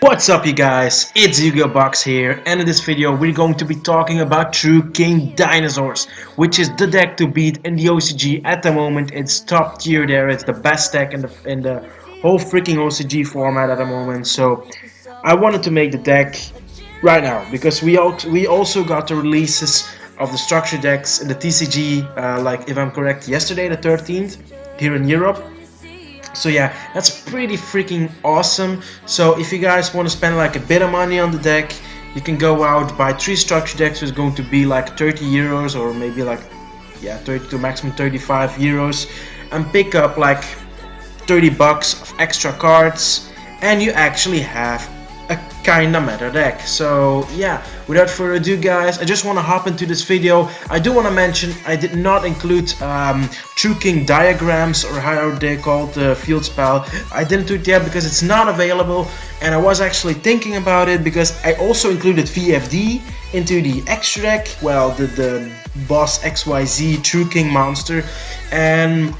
What's up you guys, it's YGO Box here, and in this video we're going to be talking about True King Dinosaurs, which is the deck to beat in the OCG. At the moment it's top tier there, it's the best deck in the whole freaking OCG format at the moment. So I wanted to make the deck right now because we also got the releases of the structure decks in the TCG, like if I'm correct, yesterday the 13th here in Europe. So yeah, that's pretty freaking awesome. So if you guys want to spend like a bit of money on the deck, you can go out, buy 3 structure decks, which is going to be like 30 euros or maybe like 30 to maximum 35 euros, and pick up like 30 bucks of extra cards, and you actually have a kinda meta deck. So yeah, without further ado guys, I just want to hop into this video. I do want to mention I did not include True King diagrams, or how they called the field spell. I didn't do it yet because it's not available, and I was actually thinking about it because I also included VFD into the extra deck, well, the boss XYZ True King monster, and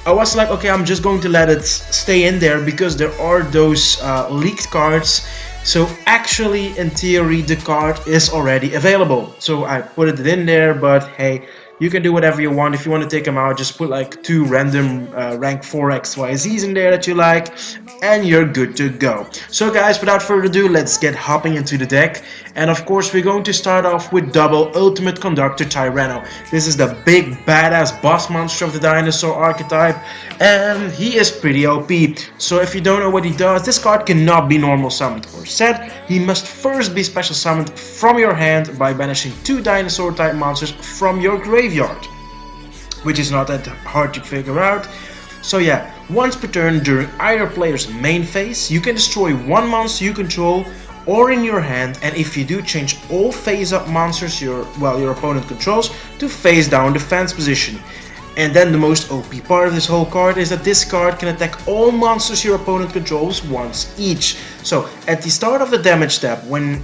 I was like, okay, I'm just going to let it stay in there because there are those leaked cards. So actually, in theory, the card is already available. So I put it in there, but hey, you can do whatever you want. If you want to take them out, just put like 2 random rank 4 XYZs in there that you like, and you're good to go. So guys, without further ado, let's get hopping into the deck. And of course, we're going to start off with double Ultimate Conductor Tyranno. This is the big badass boss monster of the dinosaur archetype, and he is pretty OP. So if you don't know what he does, this card cannot be normal summoned or set. He must first be special summoned from your hand by banishing 2 dinosaur type monsters from your graveyard, which is not that hard to figure out. So yeah, once per turn during either player's main phase, you can destroy 1 monster you control or in your hand, and if you do, change all face up monsters your opponent controls to face down defense position. And then the most OP part of this whole card is that this card can attack all monsters your opponent controls once each. So at the start of the damage step, when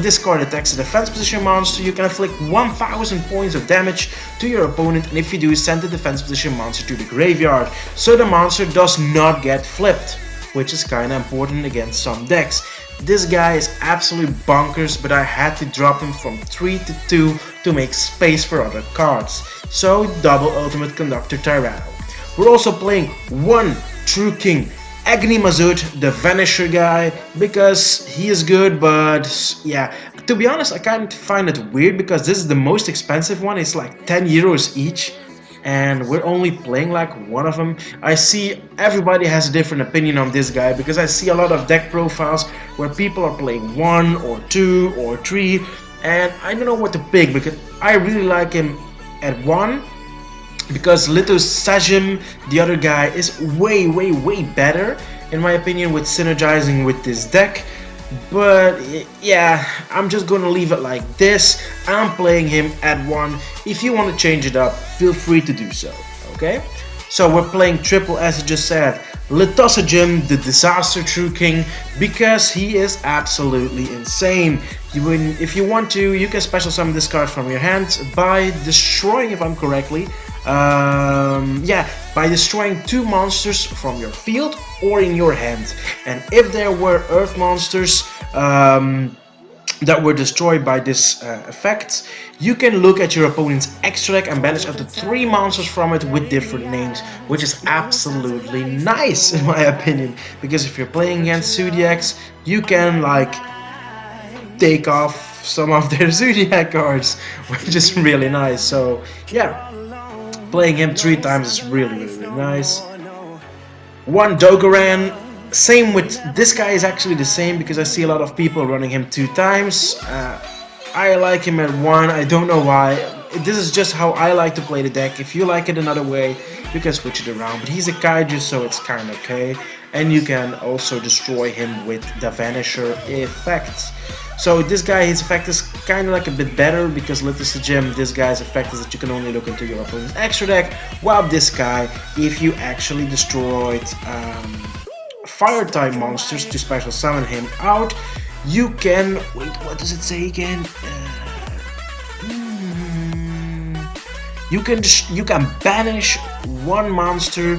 this card attacks a defense position monster, you can inflict 1000 points of damage to your opponent, and if you do, send the defense position monster to the graveyard, so the monster does not get flipped, which is kinda important against some decks. This guy is absolutely bonkers, but I had to drop him from 3 to 2 to make space for other cards. So double Ultimate Conductor Tyranno. We're also playing 1 True King Agni Mazut, the Vanisher guy, because he is good, but yeah, to be honest, I kind of find it weird because this is the most expensive one. It's like 10 euros each, and we're only playing like 1 of them. I see everybody has a different opinion on this guy because I see a lot of deck profiles where people are playing 1 or 2 or 3, and I don't know what to pick because I really like him at 1 because Litos Sajim, the other guy, is way better in my opinion with synergizing with this deck. But yeah, I'm just gonna leave it like this. I'm playing him at 1. If you want to change it up, feel free to do so, okay? So we're playing triple, as I just said, Litosajim, the Disaster True King, because he is absolutely insane. If you want to, you can special summon this card from your hand by destroying, if I'm correctly, by destroying 2 monsters from your field or in your hand. And if there were earth monsters that were destroyed by this effect, you can look at your opponent's extra deck and banish up to 3 monsters from it with different names, which is absolutely nice in my opinion, because if you're playing against Zodiacs, you can like take off some of their Zodiac cards, which is really nice. So yeah, playing him 3 times is really nice. 1 Dogoran. Same with this guy, is actually the same because I see a lot of people running him 2 times. I like him at 1, I don't know why. This is just how I like to play the deck. If you like it another way, you can switch it around, but he's a kaiju, so it's kinda okay. And you can also destroy him with the Vanisher effect. So this guy, his effect is kind of like a bit better because Litosajim, this guy's effect is that you can only look into your opponent's extra deck, while this guy, if you actually destroyed fire type monsters to special summon him out, you can, wait, what does it say again? You can banish 1 monster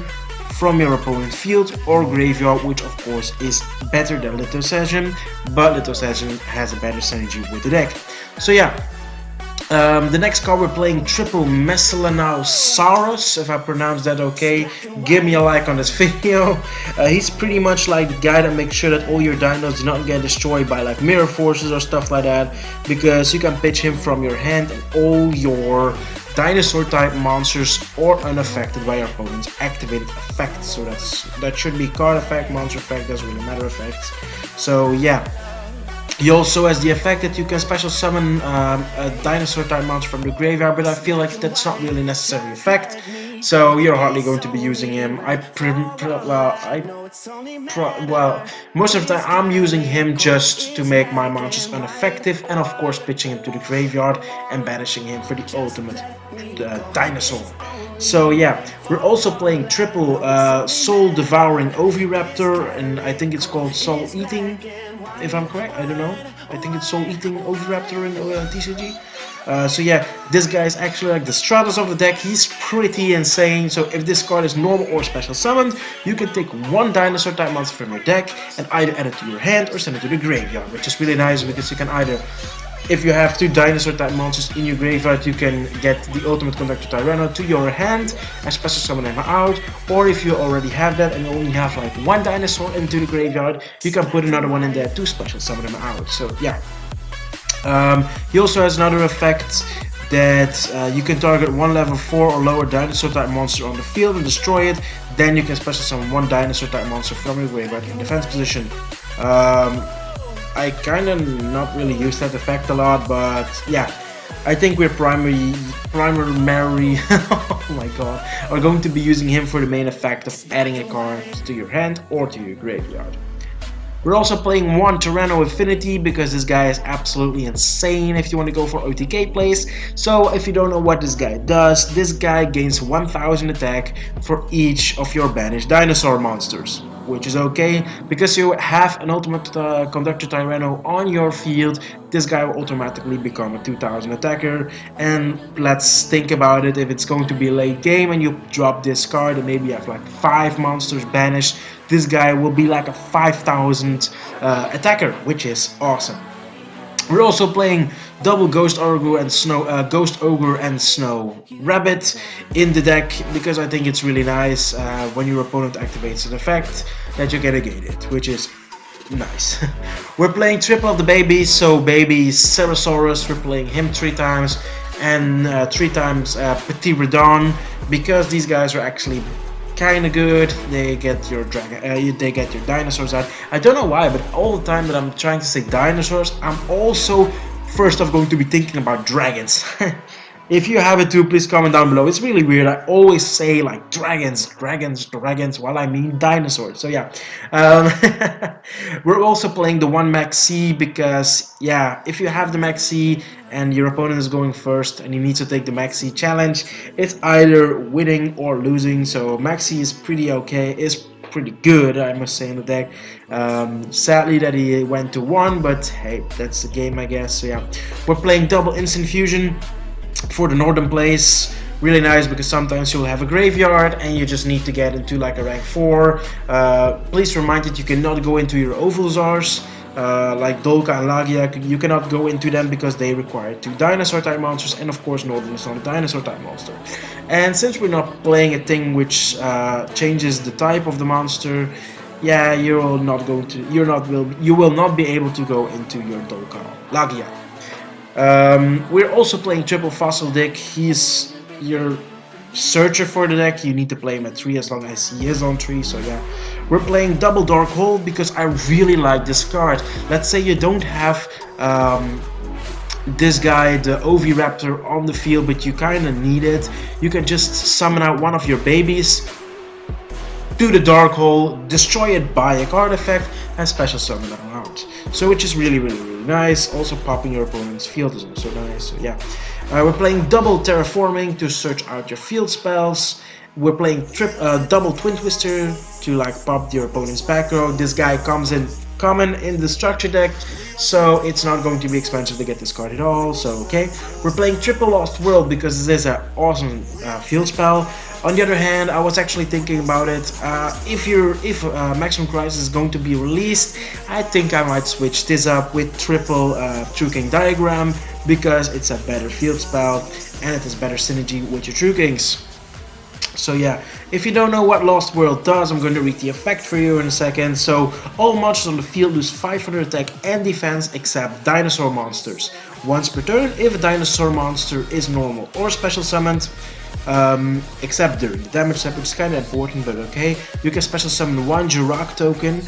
from your opponent's field or graveyard, which of course is better than Lithosession, but Lithosession has a better synergy with the deck. So yeah, the next card we're playing triple Mesalanosaurus, if I pronounce that okay. Give me a like on this video. He's pretty much like the guy that makes sure that all your dinos do not get destroyed by like mirror forces or stuff like that, because you can pitch him from your hand and all your dinosaur type monsters are unaffected by your opponent's activated effect. So that should be card effect, monster effect, doesn't really matter effects. So yeah. He also has the effect that you can special summon a dinosaur type monster from the graveyard, but I feel like that's not really necessary effect, so you're hardly going to be using him. Most of the time I'm using him just to make my monsters ineffective, and of course pitching him to the graveyard and banishing him for the ultimate dinosaur. So yeah, we're also playing triple Soul Devouring Oviraptor, and I think it's called Soul Eating, if I'm correct. I don't know. I think it's Soul Eating Oviraptor in TCG. So yeah, this guy is actually like the Stratos of the deck. He's pretty insane. So if this card is normal or special summoned, you can take one dinosaur type monster from your deck and either add it to your hand or send it to the graveyard, which is really nice because you can either, if you have two dinosaur type monsters in your graveyard, you can get the ultimate conductor Tyranno to your hand and special summon them out, or if you already have that and you only have like one dinosaur into the graveyard, you can put another one in there to special summon them out. So yeah. He also has another effect that you can target one level 4 or lower dinosaur type monster on the field and destroy it. Then you can special summon one dinosaur type monster from your graveyard in defense position. I kinda not really use that effect a lot, but yeah, I think we're primary oh my god, are going to be using him for the main effect of adding a card to your hand or to your graveyard. We're also playing one Tyranno Affinity because this guy is absolutely insane if you want to go for OTK plays. So if you don't know what this guy does, this guy gains 1000 attack for each of your banished dinosaur monsters, which is okay because you have an ultimate conductor Tyranno on your field. This guy will automatically become a 2000 attacker, and let's think about it. If it's going to be a late game and you drop this card and maybe you have like 5 monsters banished, this guy will be like a 5000 attacker, which is awesome. We're also playing double Ghost Ogre and Snow Rabbit in the deck because I think it's really nice when your opponent activates an effect that you can negate it, which is nice. We're playing triple of the babies, so baby Cerosaurus, we're playing him 3 times and 3 times Petit Redon because these guys are actually kinda good. They get your they get your dinosaurs out. I don't know why, but all the time that I'm trying to say dinosaurs, I'm also first off going to be thinking about dragons. If you have it too, please comment down below. It's really weird. I always say like dragons, while I mean dinosaurs. So yeah, we're also playing the one Max C because yeah, if you have the Max C and your opponent is going first and he needs to take the Max C challenge, it's either winning or losing. So Max C is pretty okay. Is pretty good, I must say, in the deck. Sadly that he went to 1, but hey, that's the game, I guess. So yeah, we're playing double Instant Fusion for the northern place. Really nice because sometimes you'll have a graveyard and you just need to get into like a rank 4. Please remind that you cannot go into your Ovalzars like Dolka and Lagia. You cannot go into them because they require 2 dinosaur type monsters, and of course Northern is not a dinosaur type monster. And since we're not playing a thing which changes the type of the monster, yeah, you will not be able to go into your Dolka Lagia. We're also playing triple Fossil Dick. He's your searcher for the deck. You need to play him at 3 as long as he is on 3. So yeah, we're playing double Dark Hole because I really like this card. Let's say you don't have this guy, the Oviraptor, on the field, but you kind of need it. You can just summon out one of your babies to the Dark Hole, destroy it by a card effect, and special summon them out. So which is really nice. Also popping your opponent's field is also nice. So yeah, we're playing double Terraforming to search out your field spells. We're playing double Twin Twister to like pop your opponent's back row. This guy comes in common in the structure deck, so it's not going to be expensive to get this card at all. So okay, we're playing triple Lost World because this is an awesome field spell. On the other hand, I was actually thinking about it. If Maximum Crisis is going to be released, I think I might switch this up with triple True King Diagram, because it's a better field spell and it has better synergy with your True Kings. So yeah, if you don't know what Lost World does, I'm going to read the effect for you in a second. So all monsters on the field lose 500 attack and defense except dinosaur monsters. Once per turn, if a dinosaur monster is normal or special summoned, except during the damage step, which is kind of important, but okay, you can special summon one Jirac token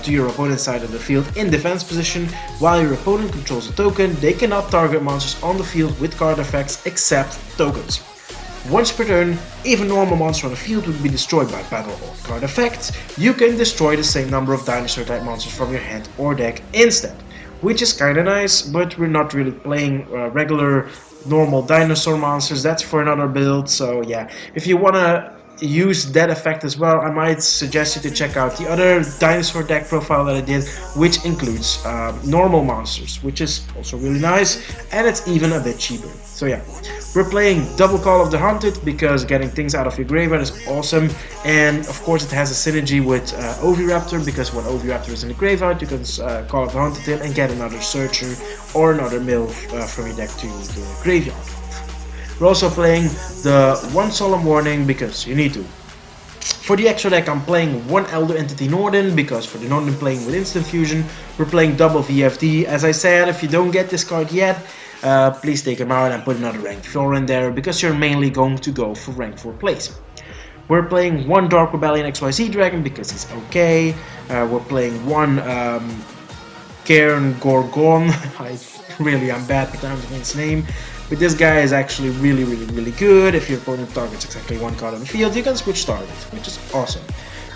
to your opponent's side of the field in defense position. While your opponent controls a token, they cannot target monsters on the field with card effects except tokens. Once per turn, if a normal monster on the field would be destroyed by battle or card effects, you can destroy the same number of dinosaur type monsters from your hand or deck instead. Which is kinda nice, but we're not really playing regular normal dinosaur monsters. That's for another build. So yeah, if you wanna use that effect as well, I might suggest you to check out the other dinosaur deck profile that I did, which includes normal monsters, which is also really nice, and it's even a bit cheaper. So yeah, we're playing double Call of the Hunted because getting things out of your graveyard is awesome, and of course it has a synergy with Reactor, because when Reactor is in the graveyard, you can Call of the Hunted in and get another Searcher or another mill from your deck to the graveyard. We're also playing the One Solemn Warning because you need to. For the extra deck, I'm playing one Elder Entity Norden, because for the Norden playing with Instant Fusion, we're playing double VFD. As I said, if you don't get this card yet, please take him out and put another rank 4 in there, because you're mainly going to go for rank 4 plays. We're playing one Dark Rebellion XYZ Dragon because he's okay. We're playing one Cairn Gorgon. I'm bad pronouncing his name. But this guy is actually really good. If your opponent targets exactly one card on the field, you can switch targets, which is awesome.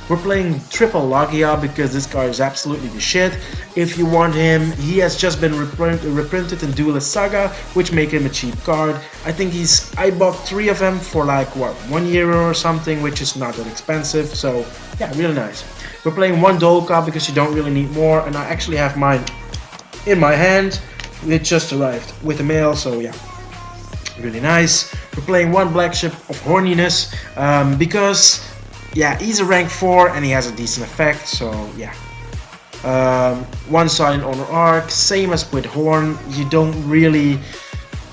We're playing triple Logia because this card is absolutely the shit. If you want him, he has just been reprinted in Duelist Saga, which make him a cheap card. I bought 3 of them for like what, €1 or something, which is not that expensive. So yeah, really nice. We're playing one Dolka because you don't really need more, and I actually have mine in my hand. It just arrived with the mail, so yeah. Really nice. We're playing one Black Ship of Horniness because yeah, he's a rank 4 and he has a decent effect, so yeah. One Silent Honor Arc, same as with Horn, you don't really,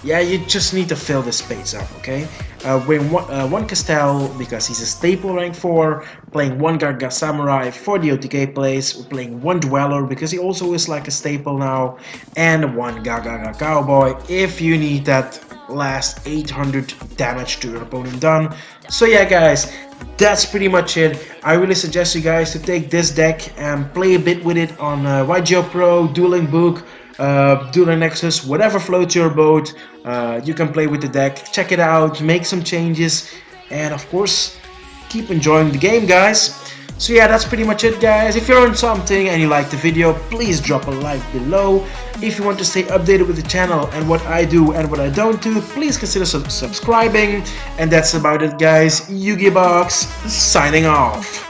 you just need to fill the space up, okay? One Castell because he's a staple rank 4, playing one Garga Samurai for the OTK plays, we're playing one Dweller because he also is like a staple now, and one Gaga Cowboy if you need that last 800 damage to your opponent done. So yeah guys, that's pretty much it. I really suggest you guys to take this deck and play a bit with it on YGO Pro, Dueling Book, Dueling Nexus, whatever floats your boat. You can play with the deck, check it out, make some changes, and of course keep enjoying the game guys. So yeah, that's pretty much it guys. If you learned something and you liked the video, please drop a like below. If you want to stay updated with the channel and what I do and what I don't do, please consider subscribing. And that's about it guys. YGO signing off.